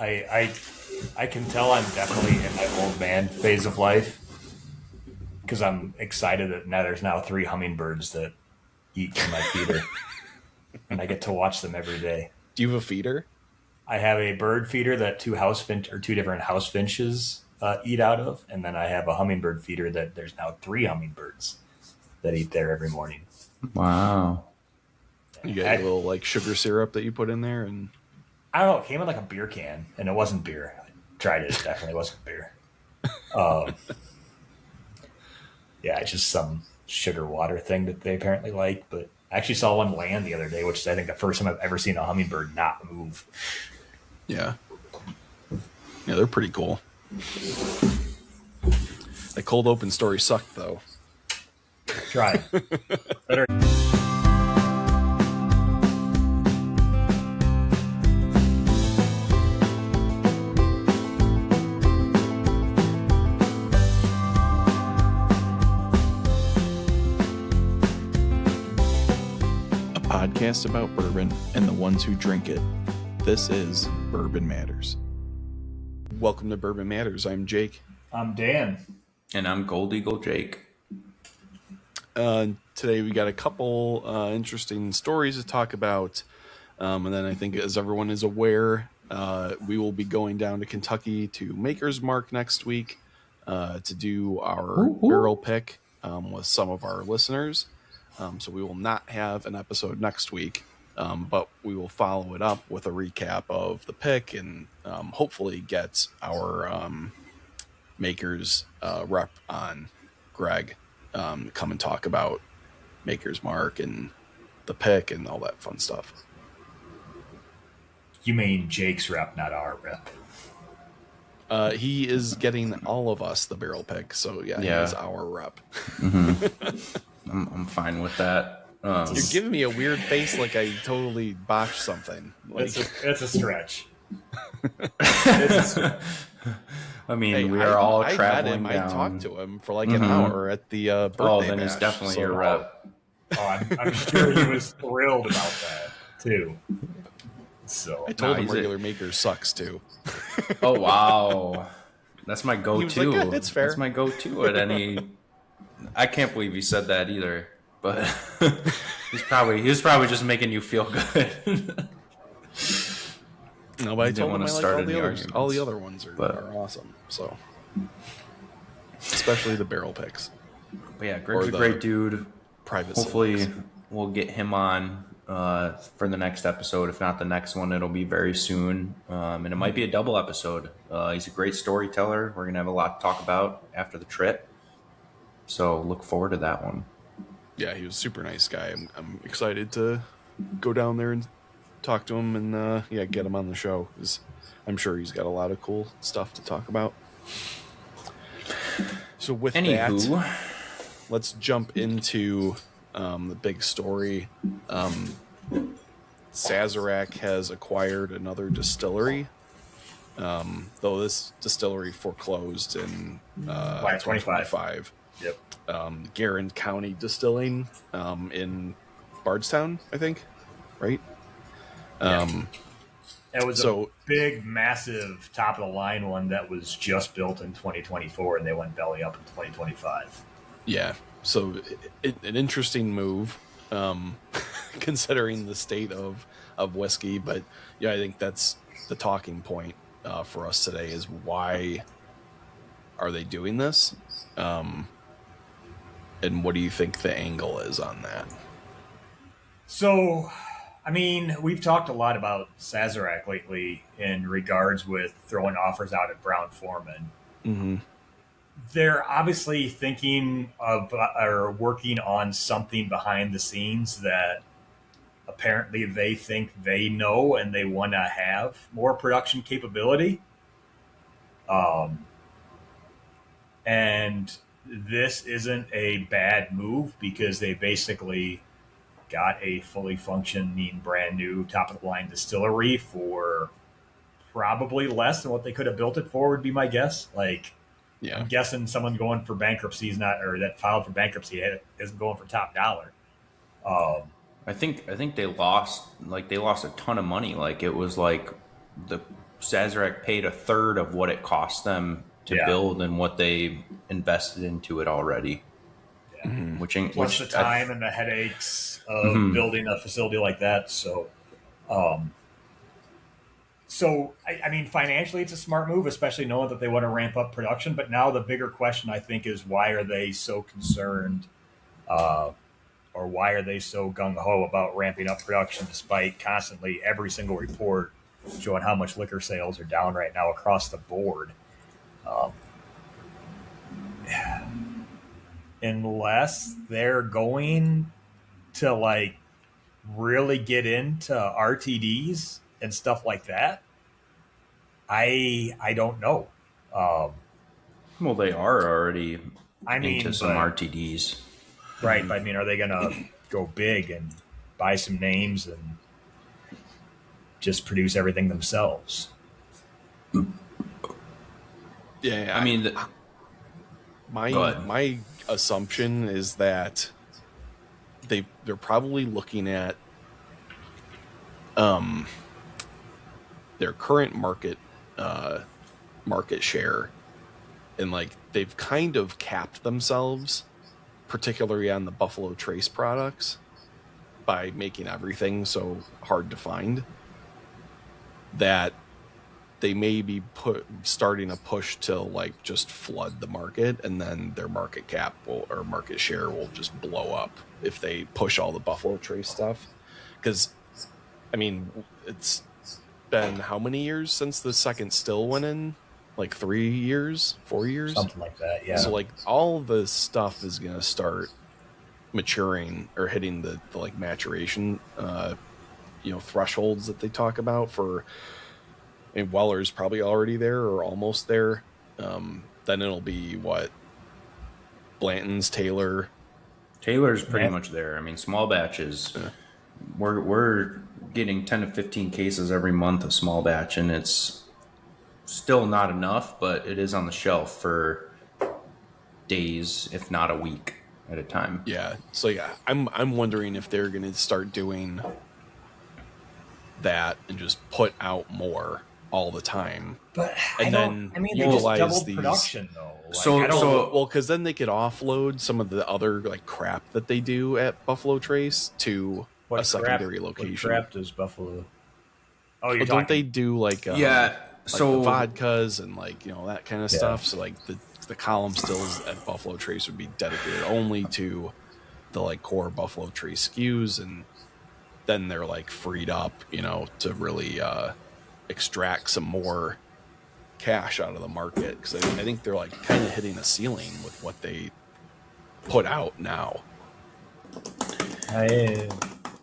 I I can tell I'm definitely in my old man phase of life because I'm excited that now there's now three hummingbirds that eat from my feeder, and I get to watch them every day. Do you have a feeder? I have a bird feeder that two different house finches eat out of, and then I have a hummingbird feeder that there's now three hummingbirds that eat there every morning. Wow. You got your little like sugar syrup that you put in there, and I don't know. It came in like a beer can, and it wasn't beer. I tried it. It definitely wasn't beer. Um, yeah, it's just some sugar water thing that they apparently like. But I actually saw one land the other day, which is I think the first time I've ever seen a hummingbird not move. yeah, they're pretty cool. The cold open story sucked though. Try better. Podcast about bourbon and the ones who drink it. This is Bourbon Matters. Welcome to Bourbon Matters. I'm Jake. I'm Dan. And I'm Gold Eagle Jake. Today we got a couple interesting stories to talk about. And then I think, as everyone is aware, we will be going down to Kentucky to Maker's Mark next week to do our barrel pick with some of our listeners. So we will not have an episode next week, but we will follow it up with a recap of the pick and hopefully get our Maker's rep on, Greg, come and talk about Maker's Mark and the pick and all that fun stuff. You mean Jake's rep, not our rep? He is getting all of us the barrel pick, so yeah. He is our rep. Mm-hmm. I'm fine with that. You're giving me a weird face like I totally botched something. Like, it's a stretch. I mean, we are all traveling down. I talked to him for like an hour at the birthday Oh, then bash, he's definitely your rep. I'm sure he was thrilled about that, too. So I told him regular Maker sucks, too. Oh, wow. That's my go-to. He was like, it's fair. That's my go-to at any... I can't believe he said that either, but he was probably just making you feel good. No, but I told him I like all the other ones are awesome. So, especially the barrel picks. But yeah, Greg's a great dude. Hopefully, we'll get him on for the next episode. If not the next one, it'll be very soon, and it might be a double episode. He's a great storyteller. We're gonna have a lot to talk about after the trip. So look forward to that one. Yeah, he was a super nice guy. I'm excited to go down there and talk to him and get him on the show, because I'm sure he's got a lot of cool stuff to talk about. So with that, let's jump into the big story. Sazerac has acquired another distillery, though this distillery foreclosed in 2025. Yep. Garin County Distilling in Bardstown, I think, right? It was a big, massive, top-of-the-line one that was just built in 2024, and they went belly up in 2025. Yeah, so an interesting move, considering the state of whiskey. But yeah, I think that's the talking point for us today is why are they doing this? And what do you think the angle is on that? So, I mean, we've talked a lot about Sazerac lately in regards with throwing offers out at Brown-Forman. Mm-hmm. They're obviously thinking of or working on something behind the scenes that apparently they think they know and they want to have more production capability. And this isn't a bad move because they basically got a fully functioning, brand new, top-of-the-line distillery for probably less than what they could have built it for, would be my guess. I'm guessing someone going for bankruptcy that filed for bankruptcy isn't going for top dollar. I think they lost a ton of money. Like, it was like the Sazerac paid a third of what it cost them to Yeah. build and what they invested into it already. Yeah. Plus Which the time and the headaches of building a facility like that. I mean, financially, it's a smart move, especially knowing that they want to ramp up production. But now the bigger question, I think, is why are they so concerned, or why are they so gung ho about ramping up production despite constantly every single report showing how much liquor sales are down right now across the board? Unless they're going to like really get into RTDs and stuff like that, I don't know. Um, well, they are already I into mean, some but RTDs. right, but I mean, are they gonna go big and buy some names and just produce everything themselves? Yeah, I mean, go ahead. my assumption is that they're probably looking at their current market share, and like they've kind of capped themselves, particularly on the Buffalo Trace products, by making everything so hard to find, that they may be starting a push to like just flood the market, and then their market cap or market share will just blow up if they push all the Buffalo Trace stuff. Because I mean, it's been how many years since the second still went in? Like 3 years, 4 years. Something like that, yeah. So like all the stuff is gonna start maturing or hitting the like maturation thresholds that they talk about for. And Weller's probably already there or almost there. Then it'll be what, Blanton's, Taylor's pretty Yeah. much there. I mean, small batches. We're getting 10 to 15 cases every month of small batch, and it's still not enough, but it is on the shelf for days, if not a week at a time. Yeah. So yeah, I'm wondering if they're going to start doing that and just put out more all the time. But And then then they just utilize doubled these production though. Like, well, because then they could offload some of the other like crap that they do at Buffalo Trace to a secondary location. What crap does Buffalo? Oh, you're Well, don't they talking. do like Yeah. So the vodkas and like that kind of Yeah. stuff? So like the column stills at Buffalo Trace would be dedicated only to the like core Buffalo Trace SKUs, and then they're like freed up, to really extract some more cash out of the market, because I think they're like kind of hitting a ceiling with what they put out now.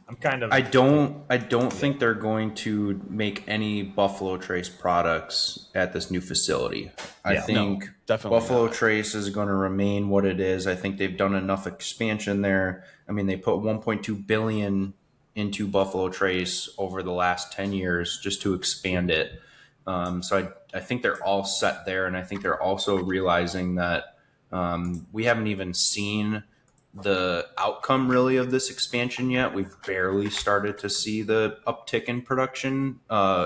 I'm kind of. I don't think they're going to make any Buffalo Trace products at this new facility. I think definitely Buffalo not. Trace is going to remain what it is. I think they've done enough expansion there. I mean, they put 1.2 billion into Buffalo Trace over the last 10 years just to expand it. So I think they're all set there, and I think they're also realizing that we haven't even seen the outcome really of this expansion yet. We've barely started to see the uptick in production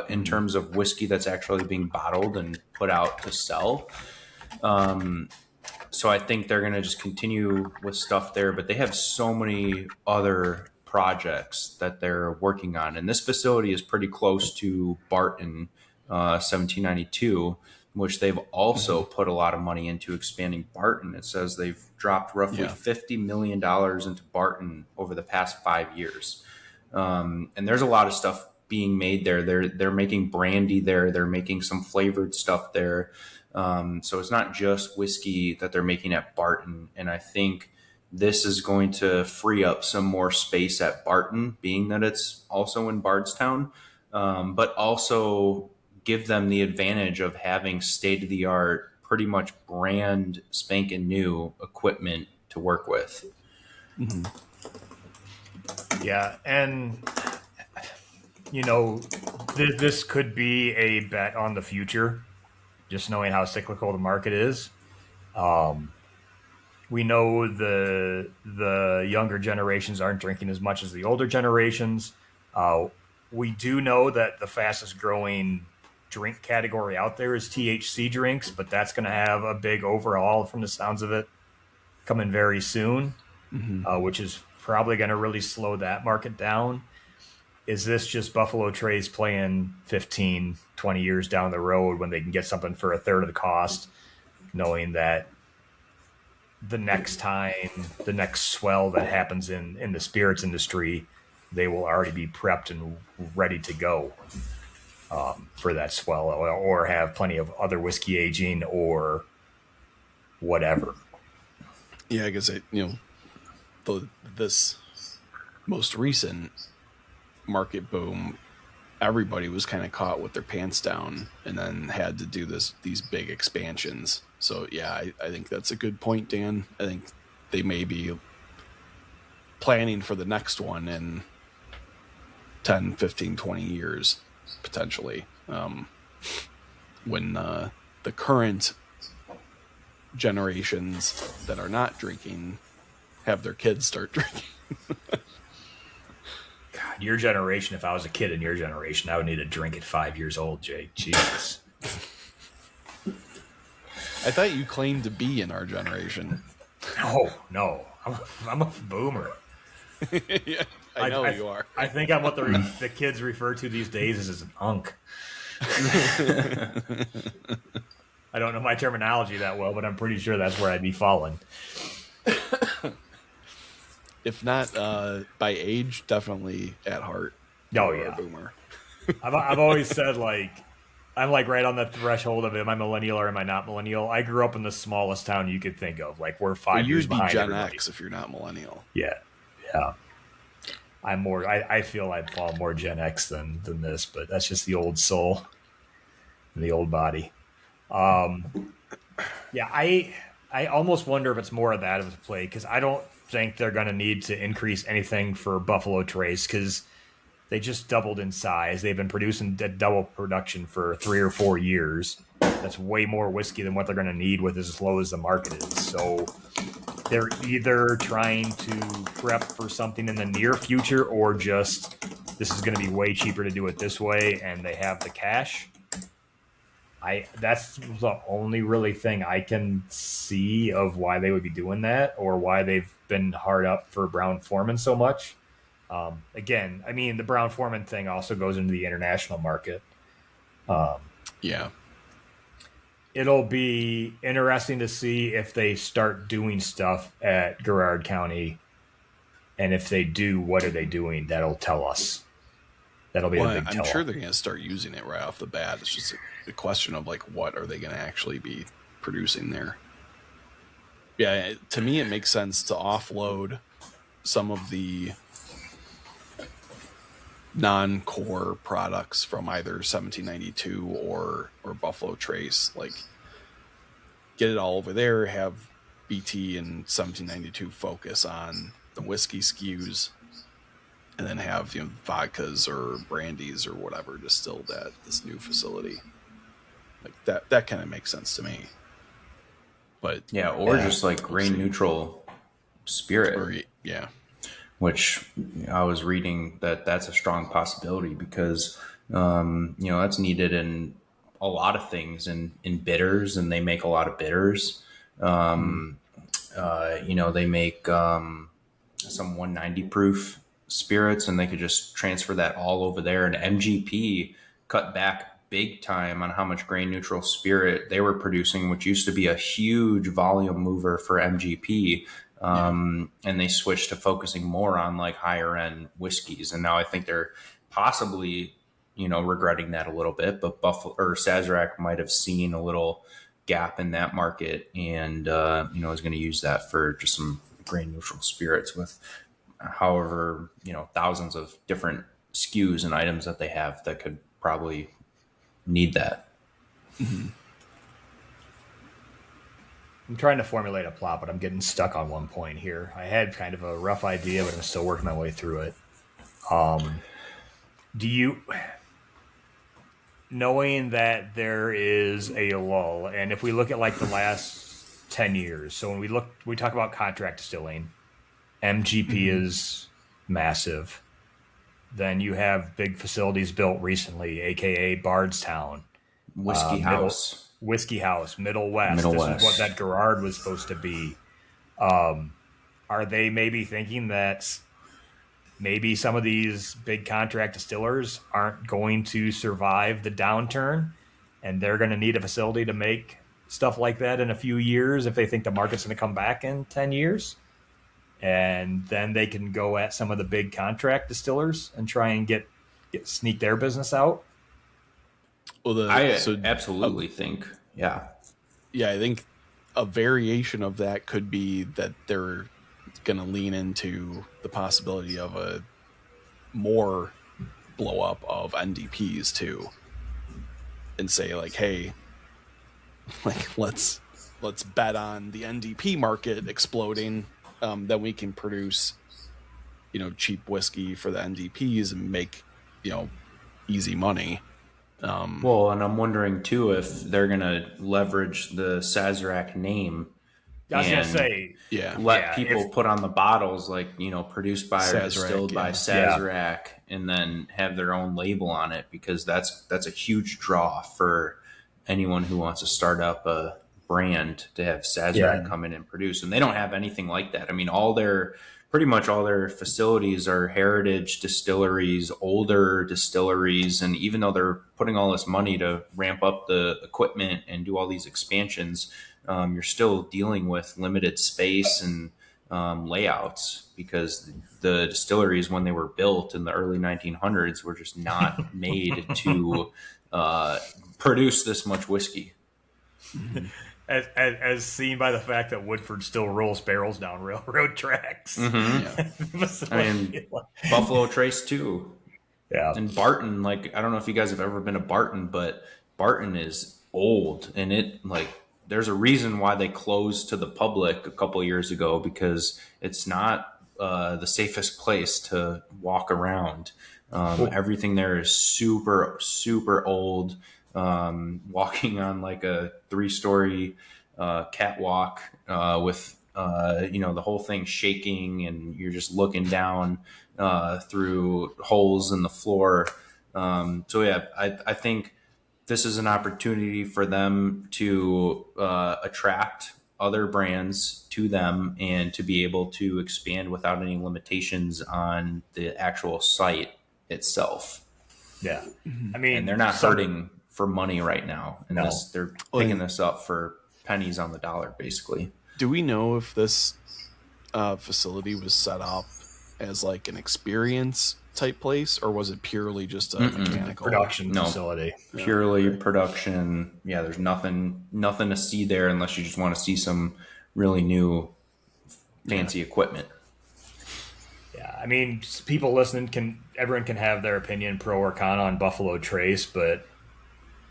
in terms of whiskey that's actually being bottled and put out to sell. So I think they're going to just continue with stuff there, but they have so many other projects that they're working on. And this facility is pretty close to Barton 1792, which they've also put a lot of money into expanding Barton. It says they've dropped roughly $50 million into Barton over the past 5 years. And there's a lot of stuff being made there. They're making brandy there. They're making some flavored stuff there. So it's not just whiskey that they're making at Barton. And I think this is going to free up some more space at Barton, being that it's also in Bardstown, but also give them the advantage of having state-of-the-art, pretty much brand spanking new equipment to work with. Mm-hmm. Yeah, and this could be a bet on the future, just knowing how cyclical the market is. We know the younger generations aren't drinking as much as the older generations. We do know that the fastest growing drink category out there is THC drinks, but that's going to have a big overhaul from the sounds of it coming very soon, which is probably going to really slow that market down. Is this just Buffalo Trace playing 15, 20 years down the road when they can get something for a third of the cost, knowing that the next swell that happens in the spirits industry, they will already be prepped and ready to go for that swell, or have plenty of other whiskey aging or whatever. Yeah, I guess this most recent market boom, everybody was kind of caught with their pants down and then had to do these big expansions. So yeah, I think that's a good point, Dan. I think they may be planning for the next one in 10, 15, 20 years, potentially, when the current generations that are not drinking have their kids start drinking. God, your generation, if I was a kid in your generation, I would need a drink at 5 years old, Jake. Jesus. I thought you claimed to be in our generation. No. I'm a boomer. Yeah, I know you are. I think I'm what the kids refer to these days as an unk. I don't know my terminology that well, but I'm pretty sure that's where I'd be falling. If not by age, definitely at heart. Oh, yeah. Boomer. I've always said, like, I'm like right on the threshold of am I millennial or am I not millennial? I grew up in the smallest town you could think of. Like, we're 5 years behind Gen everybody. X if you're not millennial. Yeah. I'm more. I feel I'd fall more Gen X than this, but that's just the old soul, and the old body. Yeah, I almost wonder if it's more of that of a play, because I don't think they're going to need to increase anything for Buffalo Trace, because they just doubled in size. They've been producing double production for 3 or 4 years. That's way more whiskey than what they're going to need with as low as the market is. So they're either trying to prep for something in the near future, or just this is going to be way cheaper to do it this way, and they have the cash. That's the only really thing I can see of why they would be doing that, or why they've been hard up for Brown-Forman so much. Again, I mean, the Brown-Forman thing also goes into the international market. Yeah. It'll be interesting to see if they start doing stuff at Girard County. And if they do, what are they doing? That'll tell us. That'll be a big tell. I'm sure they're going to start using it right off the bat. It's just a question of, like, what are they going to actually be producing there? Yeah, to me, it makes sense to offload some of the non-core products from either 1792 or Buffalo Trace. Like, get it all over there, have BT and 1792 focus on the whiskey SKUs, and then have, you know, vodkas or brandies or whatever distilled at this new facility. Like that kind of makes sense to me. But yeah, or just like grain neutral spirit. Yeah. Which I was reading that's a strong possibility, because that's needed in a lot of things, in bitters, and they make a lot of bitters. They make some 190 proof spirits, and they could just transfer that all over there. And MGP cut back big time on how much grain neutral spirit they were producing, which used to be a huge volume mover for MGP. And they switched to focusing more on like higher end whiskeys. And now I think they're possibly, regretting that a little bit, but Buffalo or Sazerac might have seen a little gap in that market, and, is going to use that for just some grain neutral spirits with however, thousands of different SKUs and items that they have that could probably need that. Mm-hmm. I'm trying to formulate a plot, but I'm getting stuck on one point here. I had kind of a rough idea, but I'm still working my way through it. Knowing that there is a lull, and if we look at like the last 10 years, so when we talk about contract distilling, MGP is massive. Then you have big facilities built recently, aka Bardstown. Whiskey House. Whiskey House, Middle West. Middle This West. is what that Gerard was supposed to be. Are they maybe thinking that maybe some of these big contract distillers aren't going to survive the downturn, and they're going to need a facility to make stuff like that in a few years if they think the market's going to come back in 10 years? And then they can go at some of the big contract distillers and try and sneak their business out. Well, I absolutely think, I think a variation of that could be that they're going to lean into the possibility of a more blow up of NDPs too, and say like, hey, like let's bet on the NDP market exploding. Then we can produce, cheap whiskey for the NDPs and make, easy money. Well, and I'm wondering too if they're gonna leverage the Sazerac name. I was gonna say, let people put on the bottles like produced by or distilled by Sazerac, and then have their own label on it, because that's a huge draw for anyone who wants to start up a brand to have Sazerac come in and produce. And they don't have anything like that. I mean, pretty much all their facilities are heritage distilleries, older distilleries. And even though they're putting all this money to ramp up the equipment and do all these expansions, you're still dealing with limited space and layouts, because the distilleries, when they were built in the early 1900s, were just not made to produce this much whiskey. As seen by the fact that Woodford still rolls barrels down railroad tracks. Mm-hmm. I mean, Buffalo Trace too. Yeah. And Barton, I don't know if you guys have ever been to Barton, but Barton is old, and there's a reason why they closed to the public a couple of years ago, because it's not the safest place to walk around. Everything there is super, super old. Walking on like a 3-story catwalk with the whole thing shaking, and you're just looking down through holes in the floor. I think this is an opportunity for them to attract other brands to them, and to be able to expand without any limitations on the actual site itself. Yeah. I mean, and they're not hurting for money right now. And they're picking this up for pennies on the dollar, basically. Do we know if this facility was set up as like an experience type place, or was it purely just a mechanical production facility? Purely production. Yeah, there's nothing to see there unless you just want to see some really new fancy equipment. Yeah, I mean, people listening everyone can have their opinion, pro or con, on Buffalo Trace, but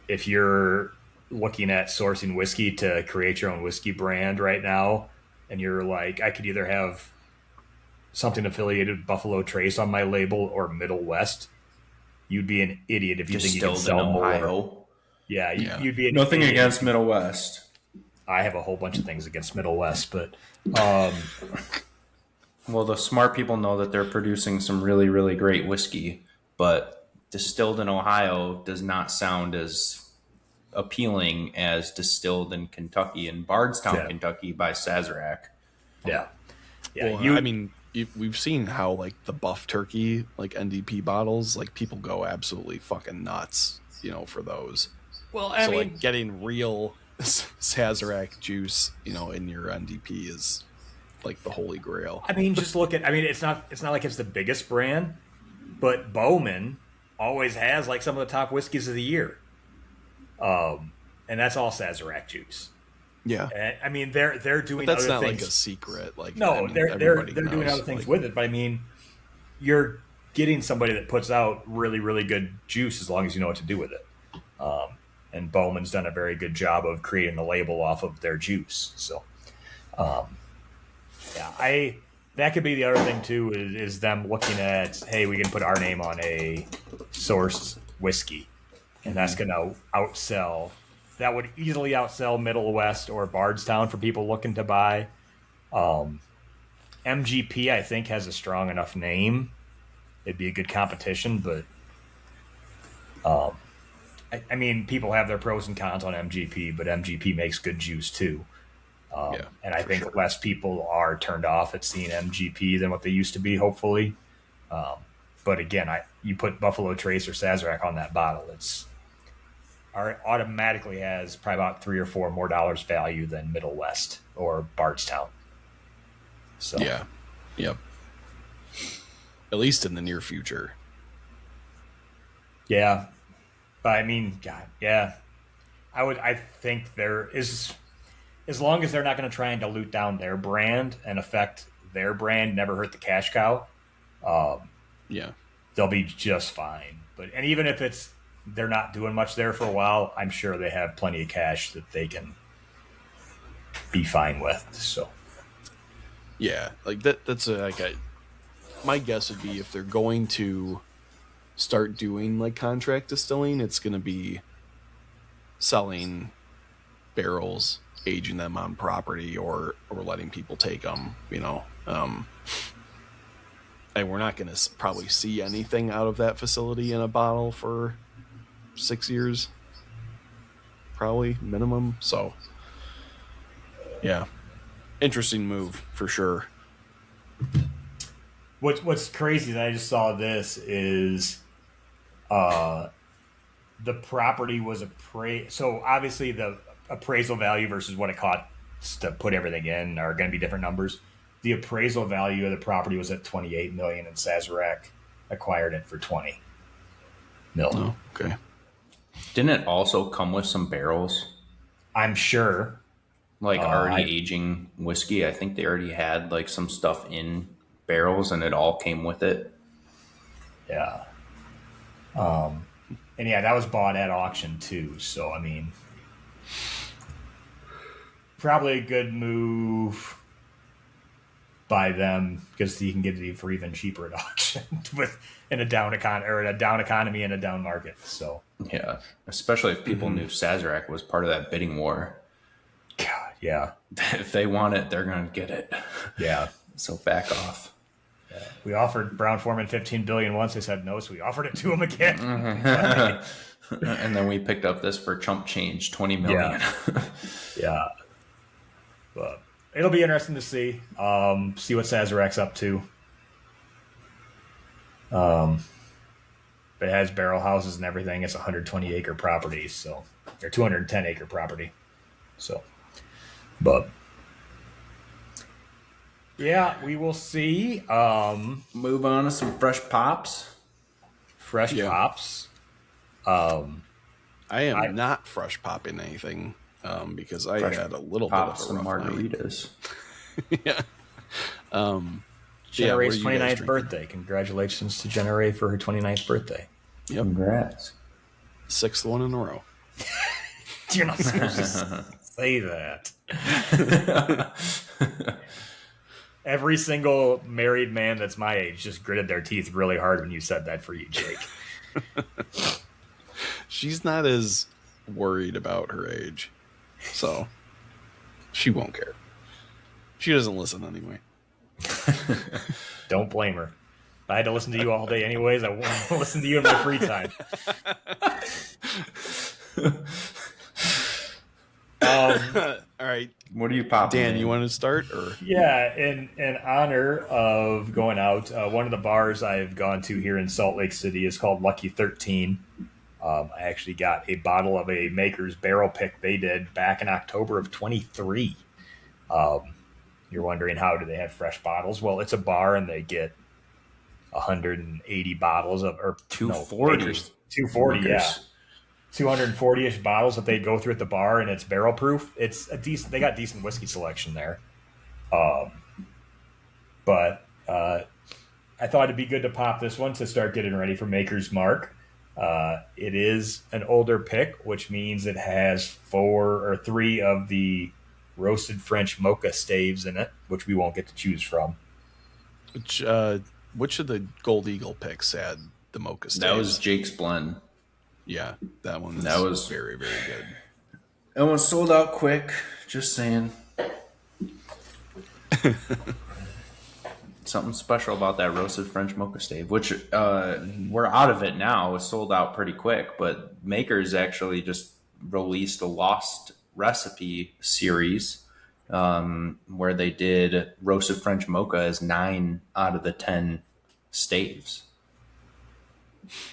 if you're looking at sourcing whiskey to create your own whiskey brand right now, and you're like, I could either have something affiliated with Buffalo Trace on my label or Middle West, you'd be an idiot if you think you can sell more. Yeah, you'd be an nothing idiot. Against Middle West. I have a whole bunch of things against Middle West, but well, the smart people know that they're producing some really, really great whiskey, but distilled in Ohio does not sound as appealing as distilled in Kentucky, in Bardstown, Kentucky, by Sazerac. Yeah. Well, we've seen how like the buff turkey, like NDP bottles, like people go absolutely fucking nuts, for those. Well, like getting real Sazerac juice, in your NDP is like the holy grail. I mean, just look at. I mean, it's not like it's the biggest brand, but Bowman always has like some of the top whiskeys of the year, and that's all Sazerac juice. Yeah, and, I mean they're doing. But that's other not things. Like a secret. Like no, they're doing other things with it. But I mean, you're getting somebody that puts out really, really good juice as long as you know what to do with it. And Bowman's done a very good job of creating the label off of their juice. So, that could be the other thing too, is them looking at, hey, we can put our name on a sourced whiskey, and that's going to outsell. That would easily outsell Middle West or Bardstown for people looking to buy. MGP, I think, has a strong enough name. It'd be a good competition, but I mean, people have their pros and cons on MGP, but MGP makes good juice too. Yeah, And I for think sure. less people are turned off at seeing MGP than what they used to be, hopefully. But again, you put Buffalo Trace or Sazerac on that bottle, it's automatically has probably about $3 or $4 more value than Middle West or Bardstown. So Yeah. Yep. At least in the near future. yeah, but I mean, God, yeah, I think there is, as long as they're not going to try and dilute down their brand and affect their brand, never hurt the cash cow. Yeah. They'll be just fine. But and even if it's they're not doing much there for a while, I'm sure they have plenty of cash that they can be fine with. So Yeah, like that's my guess would be if they're going to start doing like contract distilling, it's going to be selling barrels, aging them on property, or letting people take them. And we're not going to probably see anything out of that facility in a bottle for 6 years, probably minimum. So, yeah, interesting move for sure. what's crazy that I just saw this is the property was appraised. So obviously the appraisal value versus what it costs to put everything in are going to be different numbers. The appraisal value of the property was at 28 million, and Sazerac acquired it for 20 mil. Oh, okay. Didn't it also come with some barrels? I'm sure. Like already I aging whiskey. I think they already had like some stuff in barrels and it all came with it. Yeah. And yeah, that was bought at auction too. So I mean, probably a good move by them because you can get it for even cheaper at auction with in a down economy and a down market. So Yeah. Especially if people knew Sazerac was part of that bidding war. God, yeah, If they want it, they're going to get it. yeah. So back off. We offered Brown Foreman 15 billion once. They said no, so we offered it to him again. And then we picked up this for chump change, 20 million. Yeah, but it'll be interesting to see what Sazerac's up to. It has barrel houses and everything. It's 120 acre property, so or 210 acre property. So, but yeah, we will see. Move on to some fresh pops. Fresh pops. I am not fresh popping anything because I had a little bit of a rough margaritas. Yeah. Jenna Ray's 29th birthday. Congratulations to Jenna Ray for her 29th birthday. Yep. Congrats. 6th one in a row. You're not supposed to say that. Every single married man that's my age just gritted their teeth really hard when you said that for you, Jake. She's not as worried about her age, so she won't care. She doesn't listen anyway. Don't blame her. If I had to listen to you all day anyways, I won't listen to you in my free time. All right. What are you popping? Dan, you want to start? Or Yeah, in honor of going out, one of the bars I've gone to here in Salt Lake City is called Lucky 13. I actually got a bottle of a Maker's Barrel Pick they did back in October of 23. You're wondering how do they have fresh bottles? Well, it's a bar and they get 180 bottles of, or 240. 240, Makers. yeah. 240-ish bottles that they go through at the bar, and it's barrel proof. It's a decent. They got decent whiskey selection there, but I thought it'd be good to pop this one to start getting ready for Maker's Mark. It is an older pick, which means it has 4 or 3 of the roasted French mocha staves in it, which we won't get to choose from. which of the Gold Eagle picks had the mocha staves? That was Jake's blend. Yeah, that one. That was very, very good. It was sold out quick. Just saying. something special about that roasted French mocha stave, which we're out of it now. It's sold out pretty quick, but Makers actually just released a Lost Recipe series where they did roasted French mocha as 9 out of the 10 staves.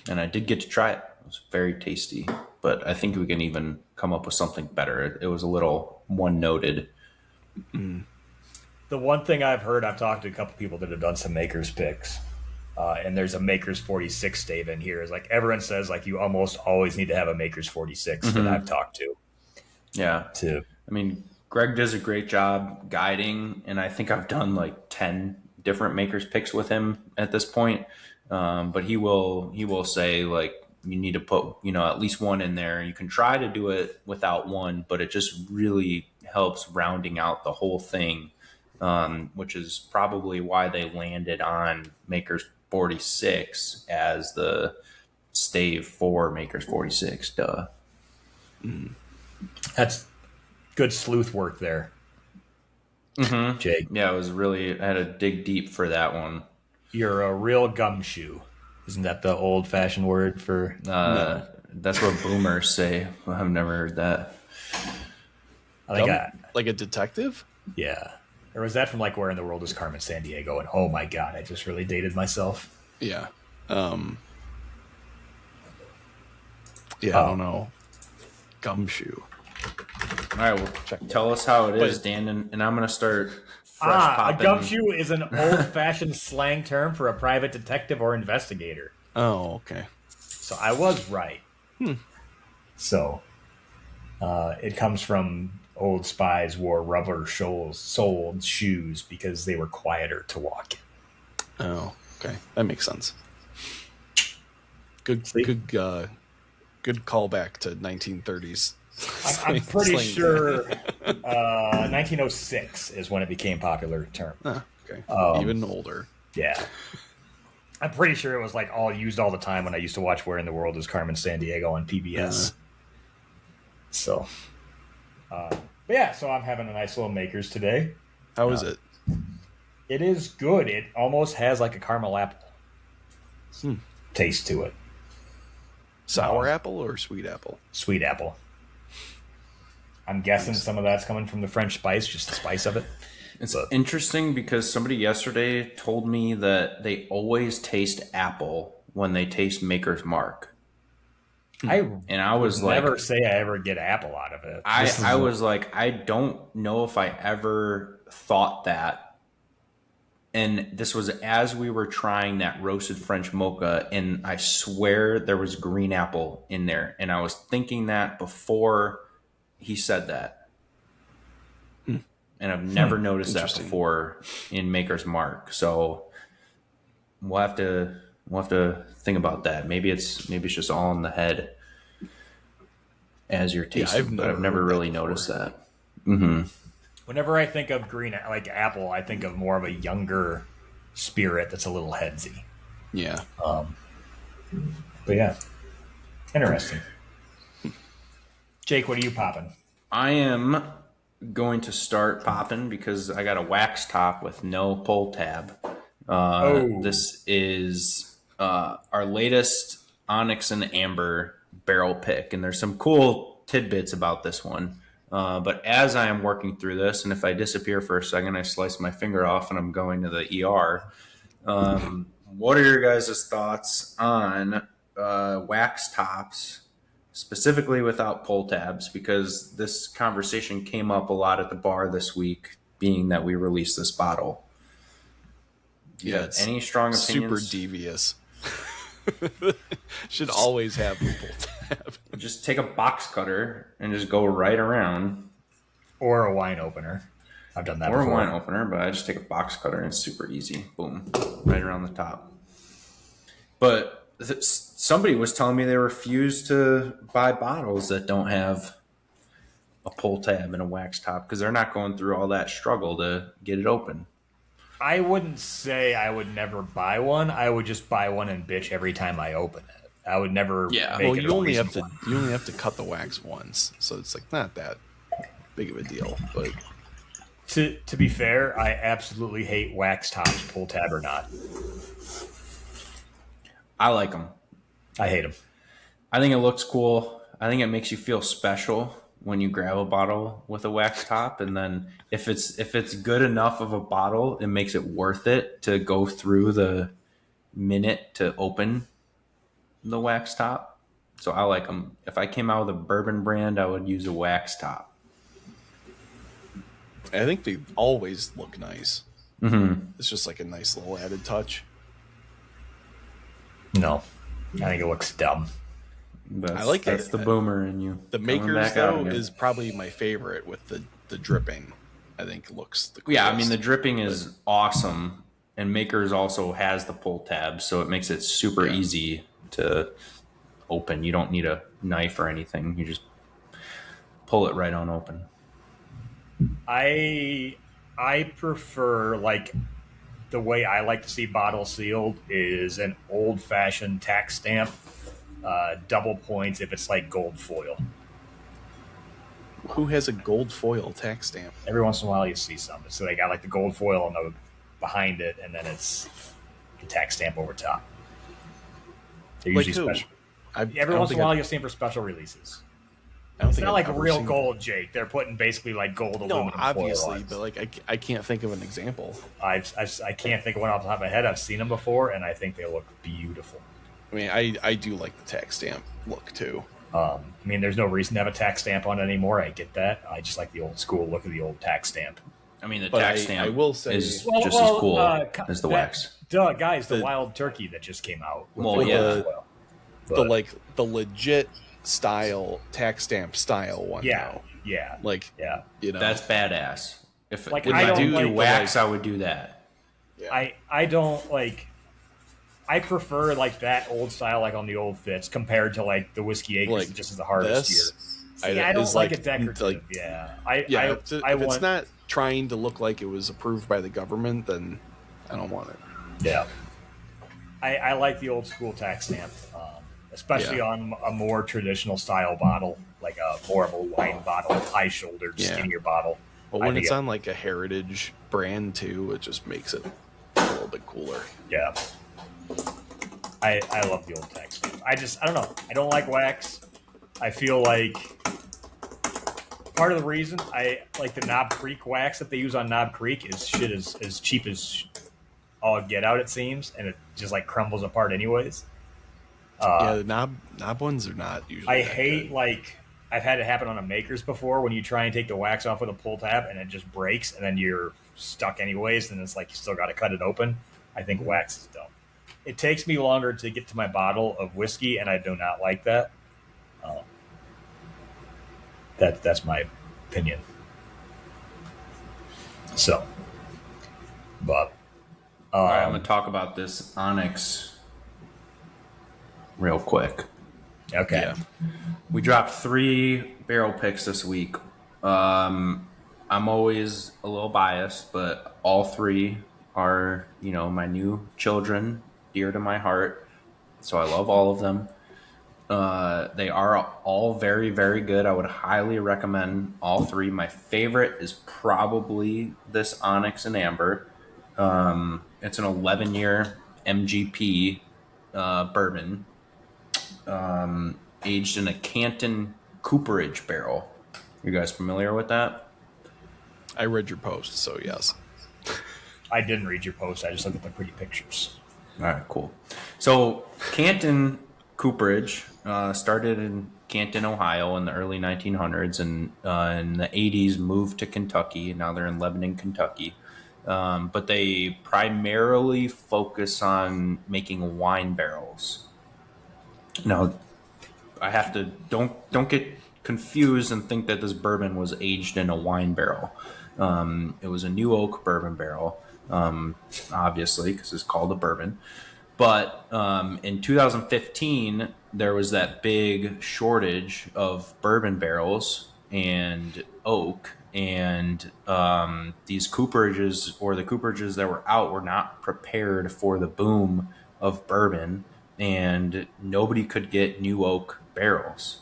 And I did get to try it. It was very tasty, but I think we can even come up with something better. It was a little one-noted. Mm. The one thing I've heard, I've talked to a couple people that have done some Makers picks, and there's a Makers 46 stave in here. Is like everyone says, like you almost always need to have a Makers 46 that I've talked to. Yeah. I mean, Greg does a great job guiding, and I think I've done like 10 different Makers picks with him at this point. But he will say like you need to put at least one in there. You can try to do it without one, but it just really helps rounding out the whole thing, which is probably why they landed on Makers 46 as the stave for Makers 46. Duh. That's good sleuth work there, Jake. Yeah, I had to dig deep for that one. You're a real gumshoe. Isn't that the old-fashioned word for... No. That's what boomers say. I've never heard that. Like a detective? Yeah. Or was that from like Where in the World is Carmen Sandiego? And oh my God, I just really dated myself. Yeah. I don't know. Gumshoe. All right, well, tell us how it is, Dan, and I'm going to start... A gumshoe is an old-fashioned slang term for a private detective or investigator. Oh, okay. So I was right. So it comes from old spies wore rubber-soled shoes because they were quieter to walk in. Oh, okay. That makes sense. Good callback to 1930s. I'm pretty sure 1906 is when it became a popular term. Okay. Even older. Yeah. I'm pretty sure it was like all used all the time when I used to watch Where in the World is Carmen Sandiego on PBS. So, but yeah, so I'm having a nice little Makers today. How is it? It is good. It almost has like a caramel apple taste to it. Sour apple or sweet apple? Sweet apple. I'm guessing some of that's coming from the French spice, just the spice of it. It's interesting because somebody yesterday told me that they always taste apple when they taste Maker's Mark. I was never say I ever get apple out of it. I was like, I don't know if I ever thought that. And this was as we were trying that roasted French mocha, and I swear there was green apple in there. And I was thinking that before he said that. And I've never noticed that before in Maker's Mark. So we'll have to think about that. Maybe it's just all in the head as you're tasting. I've never really noticed that. Mm-hmm. Whenever I think of green, like apple, I think of more of a younger spirit that's a little headsy. Yeah. But yeah, interesting. Jake, what are you popping? I am going to start popping because I got a wax top with no pull tab. This is our latest Onyx and Amber barrel pick, and there's some cool tidbits about this one. But as I am working through this, and if I disappear for a second, I slice my finger off and I'm going to the ER. What are your guys' thoughts on wax tops, specifically without pull tabs? Because this conversation came up a lot at the bar this week, being that we released this bottle. Yeah, it's any strong opinions? Super devious. Should always have a pull tab. Just take a box cutter and just go right around. Or a wine opener. I've done that before. Or a wine opener, but I just take a box cutter and it's super easy. Boom. Right around the top. But somebody was telling me they refuse to buy bottles that don't have a pull tab and a wax top because they're not going through all that struggle to get it open. I wouldn't say I would never buy one. I would just buy one and bitch every time I open it. I would never. Yeah. Make well, it you a only reason have to cut the wax once, so it's like not that big of a deal. But To be fair, I absolutely hate wax tops, pull tab or not. I like them. I hate them. I think it looks cool. I think it makes you feel special when you grab a bottle with a wax top, and then if it's good enough of a bottle, it makes it worth it to go through the minute to open the wax top. So I like them. If I came out with a bourbon brand, I would use a wax top. I think they always look nice. Mm-hmm. It's just like a nice little added touch. No, I think it looks dumb. I like that's the boomer in you. The Makers though is probably my favorite with the dripping. I think looks the coolest. Yeah, I mean the dripping is awesome, and Makers also has the pull tab, so it makes it super easy to open. You don't need a knife or anything. You just pull it right on open. I prefer, like, the way I like to see bottles sealed is an old fashioned tax stamp, double points if it's like gold foil. Who has a gold foil tax stamp? Every once in a while you see some. So they got like the gold foil on the behind it, and then it's the tax stamp over top. They're usually like special. Every once in a while you'll see them for special releases. It's not like real gold, Jake. They're putting basically like gold aluminum foil. Obviously, but like I can't think of an example. I can't think of one off the top of my head. I've seen them before, and I think they look beautiful. I mean, I do like the tax stamp look too. I mean, there's no reason to have a tax stamp on it anymore. I get that. I just like the old school look of the old tax stamp. I mean, the tax stamp I will say, is just as cool as the wax. Guys, the wild turkey that just came out. The legit style tax stamp style one. Yeah, you know, that's badass. If like, when I I don't do like wax, I would do that. Yeah. I don't like. I prefer like that old style, like on the old fits, compared to like the whiskey acres, like just as the hardest year. I don't like it decorative. Like, if it's not trying to look like it was approved by the government, then I don't want it. Yeah, I like the old school tax stamp, especially on a more traditional style bottle, like a more of a wine bottle, high shouldered, skinnier bottle. But when it's on like a heritage brand too, it just makes it a little bit cooler. Yeah. I love the old tax stamp. I don't know. I don't like wax. I feel like part of the reason I like the Knob Creek wax that they use on Knob Creek is shit as cheap as all get out, it seems, and it just like crumbles apart anyways. The knob ones are not usually. I hate good. Like I've had it happen on a Makers before when you try and take the wax off with a pull tab and it just breaks and then you're stuck anyways, and it's like you still got to cut it open. I think wax is dumb. It takes me longer to get to my bottle of whiskey, and I do not like that. That's my opinion. So, but all right, I'm going to talk about this Onyx real quick. Okay. Yeah. We dropped 3 barrel picks this week. I'm always a little biased, but all 3 are, my new children, dear to my heart. So I love all of them. They are all very, very good. I would highly recommend all 3. My favorite is probably this Onyx and Amber. It's an 11-year MGP bourbon, aged in a Canton Cooperage barrel. You guys familiar with that? I read your post, so yes. I didn't read your post. I just looked at the pretty pictures. All right, cool. So Canton Cooperage started in Canton, Ohio in the early 1900s, and in the 80s moved to Kentucky. Now they're in Lebanon, Kentucky. But they primarily focus on making wine barrels. Now, I have to don't get confused and think that this bourbon was aged in a wine barrel. It was a new oak bourbon barrel, obviously, because it's called a bourbon. But in 2015, there was that big shortage of bourbon barrels and oak, and these cooperages, or the cooperages that were out, were not prepared for the boom of bourbon, and nobody could get new oak barrels.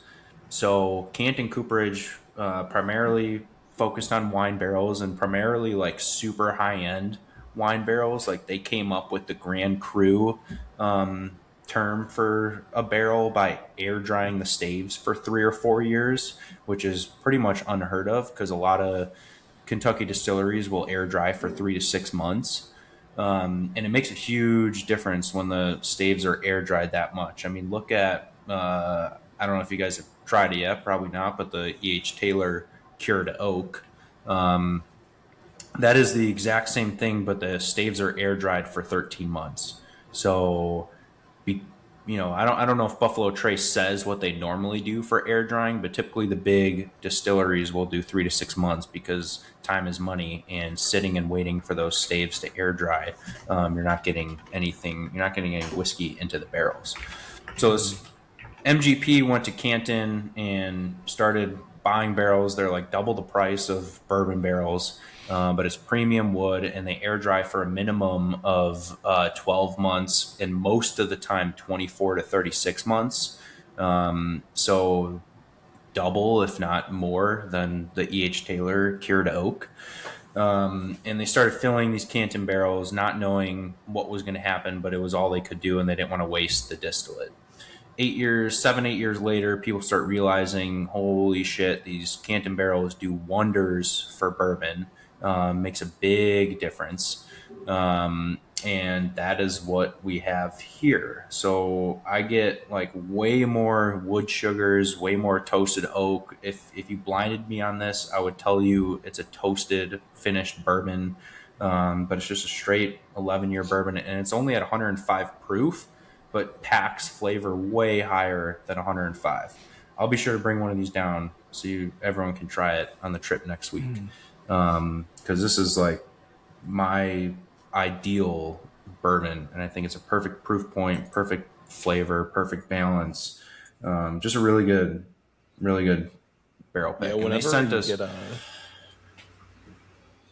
So Canton Cooperage primarily focused on wine barrels and primarily like super high end wine barrels. Like they came up with the Grand Cru term for a barrel by air drying the staves for 3 or 4 years, which is pretty much unheard of because a lot of Kentucky distilleries will air dry for 3 to 6 months. And it makes a huge difference when the staves are air dried that much. I mean, look at, I don't know if you guys have tried it yet, probably not, but the E.H. Taylor cured oak. That is the exact same thing, but the staves are air dried for 13 months. So, I don't know if Buffalo Trace says what they normally do for air drying, but typically the big distilleries will do 3 to 6 months because time is money, and sitting and waiting for those staves to air dry, you're not getting anything. You're not getting any whiskey into the barrels. So this MGP went to Canton and started buying barrels. They're like double the price of bourbon barrels, but it's premium wood, and they air dry for a minimum of 12 months, and most of the time 24 to 36 months. So double, if not more, than the E.H. Taylor cured oak. And they started filling these Canton barrels, not knowing what was going to happen, but it was all they could do, and they didn't want to waste the distillate. 8 years later, people start realizing, holy shit, these Canton barrels do wonders for bourbon. Makes a big difference. And that is what we have here. So I get like way more wood sugars, way more toasted oak. If you blinded me on this, I would tell you it's a toasted finished bourbon. But it's just a straight 11-year bourbon, and it's only at 105 proof, but packs flavor way higher than 105. I'll be sure to bring one of these down so everyone can try it on the trip next week. Because this is like my ideal bourbon, and I think it's a perfect proof point, perfect flavor, perfect balance. Just a really good barrel pick. Yeah, whenever they sent you us. get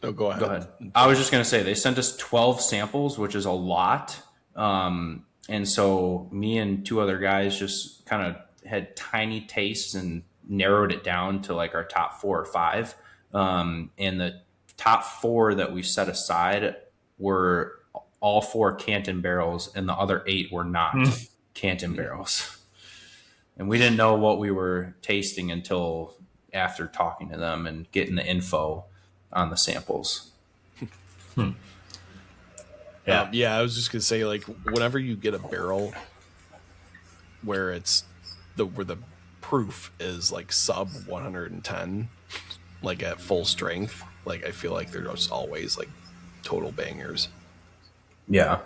Oh, go ahead. Go ahead. I was just going to say they sent us 12 samples, which is a lot. And so me and two other guys just kind of had tiny tastes and narrowed it down to like our top 4 or 5. And the top 4 that we set aside were all 4 Canton barrels, and the other 8 were not Canton barrels. And we didn't know what we were tasting until after talking to them and getting the info on the samples. Yeah, I was just gonna say, like, whenever you get a barrel where where the proof is like sub 110, like at full strength, like I feel like they're just always like total bangers. Yeah,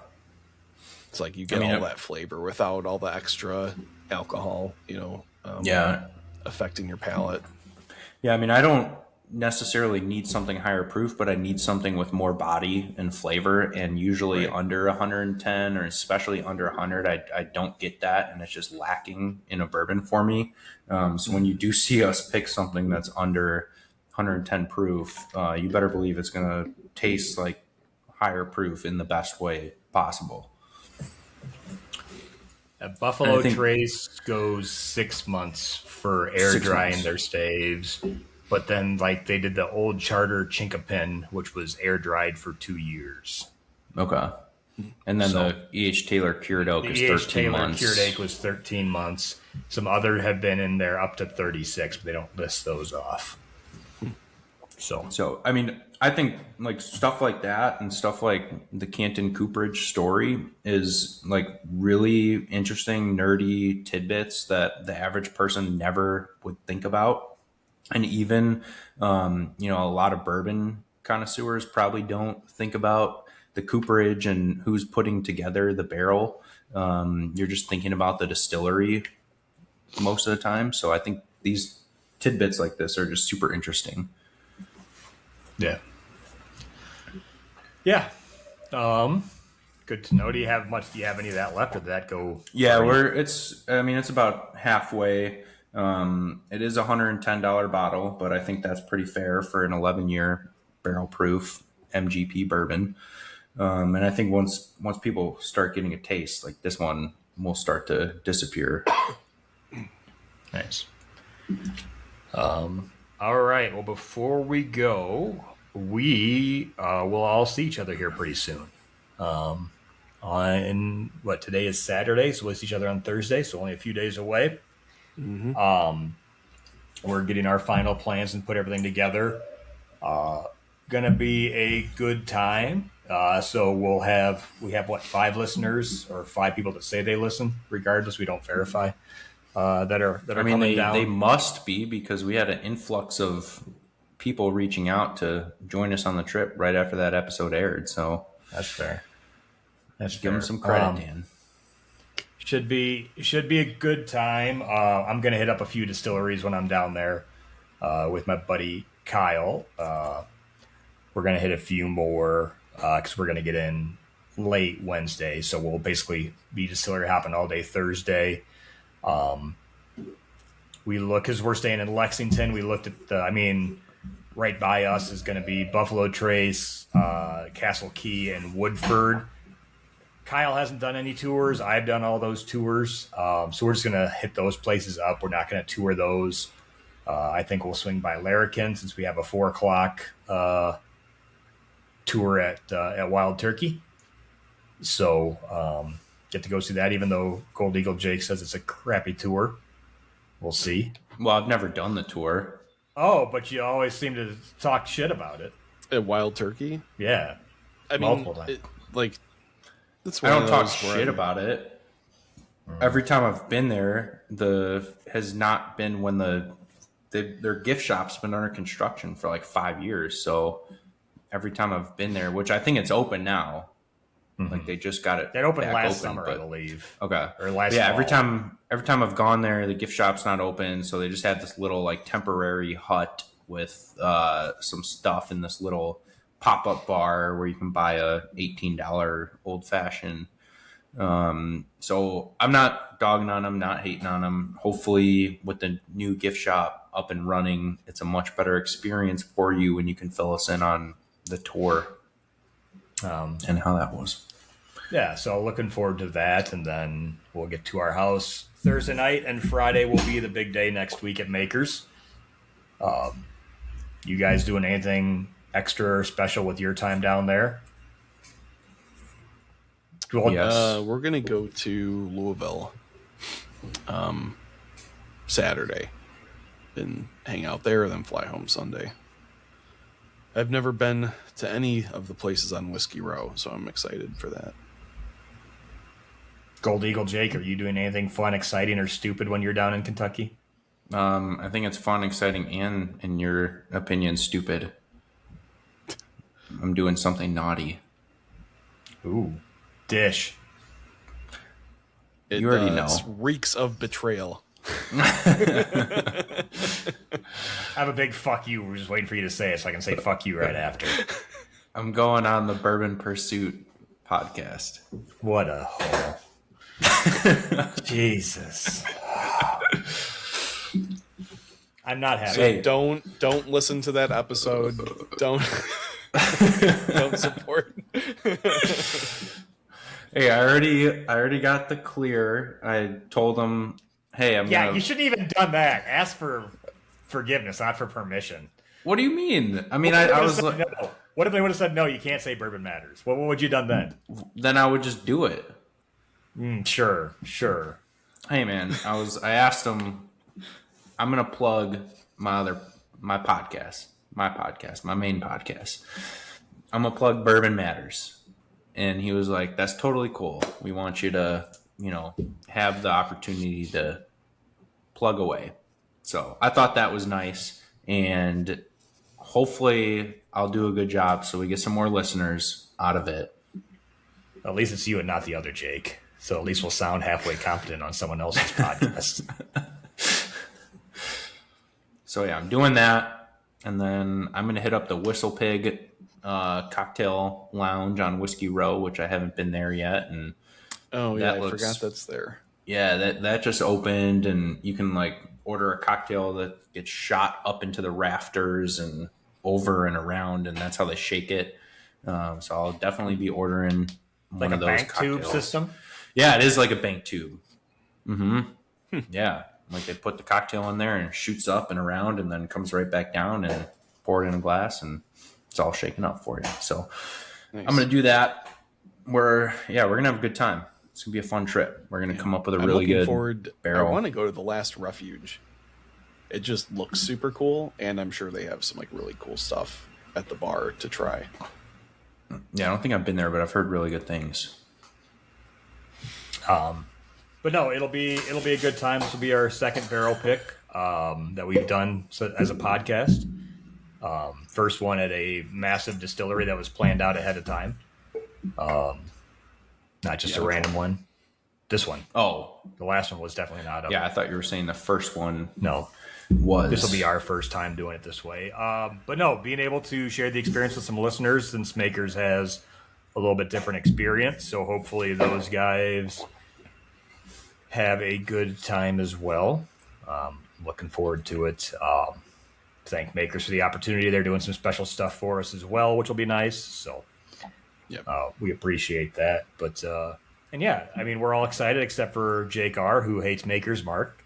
it's like you get all that flavor without all the extra alcohol, affecting your palate. Yeah, I mean, I don't necessarily need something higher proof, but I need something with more body and flavor, and usually under 110 or especially under 100, I don't get that, and it's just lacking in a bourbon for me. So when you do see us pick something that's under 110 proof, you better believe it's going to taste like higher proof in the best way possible. Buffalo Trace goes 6 months for air drying their staves. But then, like, they did the old Charter Chinkapin, which was air dried for 2 years. Okay. And then the E.H. Taylor cured oak is 13 months. Cured oak was 13 months. Some other have been in there up to 36, but they don't list those off. So I mean, I think like stuff like that and stuff like the Canton Cooperage story is like really interesting, nerdy tidbits that the average person never would think about. And even, a lot of bourbon connoisseurs probably don't think about the cooperage and who's putting together the barrel. You're just thinking about the distillery most of the time. So I think these tidbits like this are just super interesting. Yeah. Yeah. Good to know. Do you have any of that left, or did that go? Yeah, it's about halfway. It is $110 bottle, but I think that's pretty fair for an 11-year barrel proof MGP bourbon. And I think once people start getting a taste, like this one will start to disappear. Nice. All right. Well, before we go, we will all see each other here pretty soon. On what today is Saturday, so we'll see each other on Thursday. So only a few days away. Mm-hmm. We're getting our final plans and put everything together. Gonna be a good time. So we have what, 5 listeners or 5 people that say they listen. Regardless, we don't verify that are I mean, coming down. they must be, because we had an influx of people reaching out to join us on the trip right after that episode aired. So That's fair. give them some credit, Dan. Should be a good time. I'm gonna hit up a few distilleries when I'm down there with my buddy Kyle. We're gonna hit a few more because we're gonna get in late Wednesday, so we'll basically be distillery hopping all day Thursday. Because we're staying in Lexington. We looked at right by us is going to be Buffalo Trace, Castle Key, and Woodford. Kyle hasn't done any tours. I've done all those tours. So we're just going to hit those places up. We're not going to tour those. I think we'll swing by Larrikin since we have a 4:00 tour at Wild Turkey. So get to go see that, even though Gold Eagle Jake says it's a crappy tour. We'll see. Well, I've never done the tour. Oh, but you always seem to talk shit about it. At Wild Turkey? Yeah. I mean, that's I don't talk shit about it. Every time I've been there, has not been when their gift shop's been under construction for like 5 years. So every time I've been there, which I think it's open now, like they just got it. That opened last open, summer, I believe. Okay. Or last Yeah, fall. every time I've gone there, the gift shop's not open, so they just had this little like temporary hut with some stuff in this little pop-up bar where you can buy a $18 old fashioned. So I'm not dogging on them, not hating on them. Hopefully with the new gift shop up and running, it's a much better experience for you, and you can fill us in on the tour and how that was. Yeah, so looking forward to that, and then we'll get to our house Thursday night, and Friday will be the big day next week at Makers. You guys doing anything extra or special with your time down there? Yes. We're going to go to Louisville Saturday and hang out there, then fly home Sunday. I've never been to any of the places on Whiskey Row, so I'm excited for that. Gold Eagle Jake, are you doing anything fun, exciting, or stupid when you're down in Kentucky? I think it's fun, exciting, and, in your opinion, stupid. I'm doing something naughty. Ooh. Dish. You already know. Reeks of betrayal. I have a big fuck you. We're just waiting for you to say it so I can say fuck you right after. I'm going on the Bourbon Pursuit podcast. What a hole. Jesus. I'm not happy. So don't listen to that episode. Don't support. Hey, I already got the clear. I told them, hey, you shouldn't even done that. Ask for forgiveness, not for permission. What do you mean? I mean, I was like, no. What if they would have said no? You can't say bourbon matters. What would you done then? Then I would just do it. Sure. Hey, man, I asked them, I'm gonna plug my podcast, my main podcast. I'm gonna plug Bourbon Matters, and he was like, "That's totally cool. We want you to, have the opportunity to plug away." So I thought that was nice, and hopefully I'll do a good job so we get some more listeners out of it. At least it's you and not the other Jake. So at least we'll sound halfway competent on someone else's podcast. So yeah, I'm doing that, and then I'm gonna hit up the Whistle Pig cocktail lounge on Whiskey Row, which I haven't been there yet. And I forgot that's there. Yeah, that just opened, and you can like order a cocktail that gets shot up into the rafters and over and around, and that's how they shake it. So I'll definitely be ordering one like of a those bank cocktails. tube system. Yeah, it is like a bank tube. Mm-hmm. Yeah. Like they put the cocktail in there and it shoots up and around and then comes right back down and pour it in a glass and it's all shaken up for you. So nice. I'm going to do that. We're going to have a good time. It's going to be a fun trip. We're going to come up with a really good barrel. I want to go to the Last Refuge. It just looks super cool, and I'm sure they have some like really cool stuff at the bar to try. Yeah, I don't think I've been there, but I've heard really good things. But no, it'll be a good time. This will be our second barrel pick that we've done as a podcast. First one at a massive distillery that was planned out ahead of time. Not just a random one. This one. Oh. The last one was definitely not. Yeah, I thought you were saying the first one. No. This will be our first time doing it this way. But no, being able to share the experience with some listeners, since Makers has a little bit different experience. So hopefully those guys have a good time as well. Looking forward to it. Thank Makers for the opportunity. They're doing some special stuff for us as well, which will be nice. So we appreciate that. But, and yeah, I mean, we're all excited except for Jake R., who hates Maker's Mark.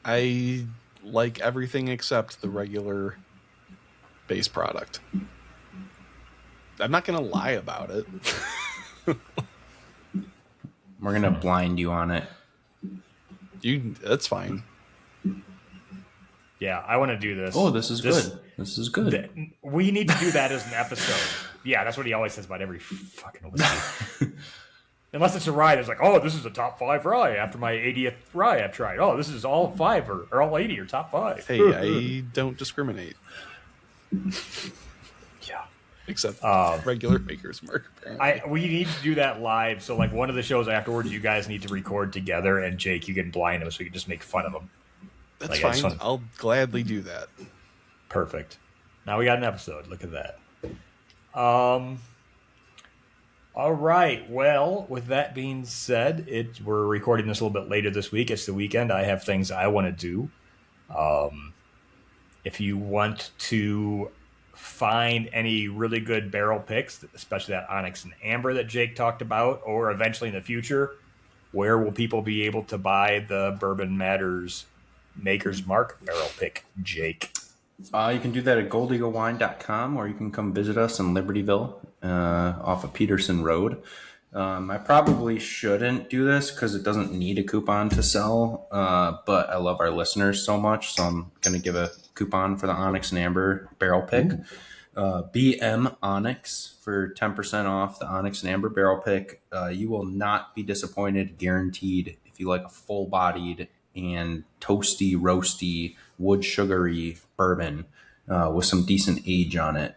I like everything except the regular base product. I'm not going to lie about it. We're going to blind you on it. That's fine. Yeah, I want to do this. Oh, this is good. This is good. We need to do that as an episode. Yeah, that's what he always says about every fucking whiskey. Unless it's a rye that's like, oh, this is a top 5 rye after my 80th rye I've tried. Oh, this is all 5 or all 80 or top 5. Hey, I don't discriminate. Yeah. Except regular Maker's Mark, apparently. We need to do that live. So, like, one of the shows afterwards, you guys need to record together, and Jake, you can blind him so we can just make fun of him. That's fine. I'll gladly do that. Perfect. Now we got an episode. Look at that. All right. Well, with that being said, we're recording this a little bit later this week. It's the weekend. I have things I want to do. If you want to find any really good barrel picks, especially that Onyx and Amber that Jake talked about, or eventually in the future, where will people be able to buy the Bourbon Matters Maker's Mark barrel pick, Jake? You can do that at goldeaglewine.com, or you can come visit us in Libertyville off of Peterson Road. I probably shouldn't do this because it doesn't need a coupon to sell, but I love our listeners so much, so I'm going to give a coupon for the Onyx and Amber barrel pick. BM Onyx for 10% off the Onyx and Amber barrel pick. You will not be disappointed, guaranteed, if you like a full-bodied and toasty, roasty, wood sugary bourbon with some decent age on it.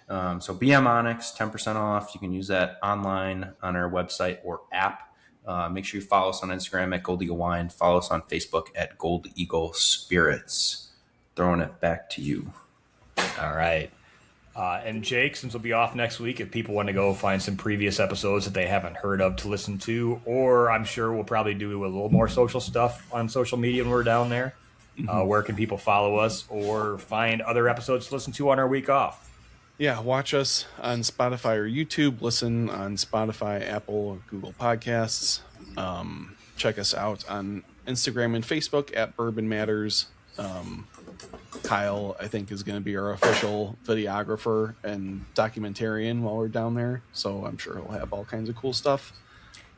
So BM Onyx, 10% off. You can use that online on our website or app. Make sure you follow us on Instagram at Gold Eagle Wine. Follow us on Facebook at Gold Eagle Spirits. Throwing it back to you. All right. And Jake, since we'll be off next week, if people want to go find some previous episodes that they haven't heard of to listen to, or I'm sure we'll probably do a little more social stuff on social media when we're down there. Where can people follow us or find other episodes to listen to on our week off? Yeah, watch us on Spotify or YouTube. Listen on Spotify, Apple, or Google Podcasts. Check us out on Instagram and Facebook at Bourbon Matters. Kyle, I think, is going to be our official videographer and documentarian while we're down there. So I'm sure he'll have all kinds of cool stuff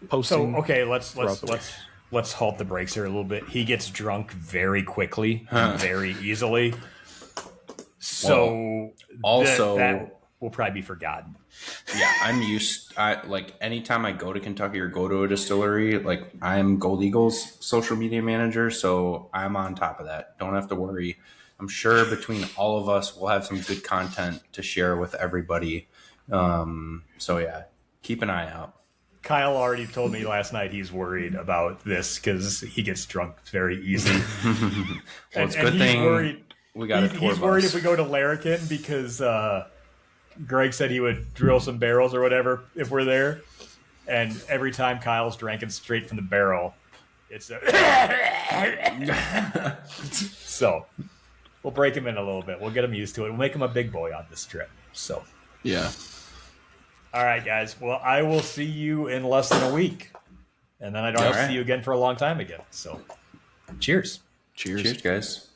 posting. So, okay, let's halt the brakes here a little bit. He gets drunk very quickly, very easily. So that will probably be forgotten. Yeah, I'm used. Like anytime I go to Kentucky or go to a distillery, like I'm Gold Eagle's social media manager, so I'm on top of that. Don't have to worry. I'm sure between all of us, we'll have some good content to share with everybody. So yeah, keep an eye out. Kyle already told me last night he's worried about this because he gets drunk very easy. Well, it's a good thing we got a tour bus. He's worried if we go to Larrikin because Greg said he would drill some barrels or whatever if we're there. And every time Kyle's drinking straight from the barrel, it's so we'll break him in a little bit. We'll get him used to it. We'll make him a big boy on this trip. So yeah. All right, guys. Well, I will see you in less than a week. And then I don't have to see you again for a long time again. So Cheers. Cheers. Cheers, guys.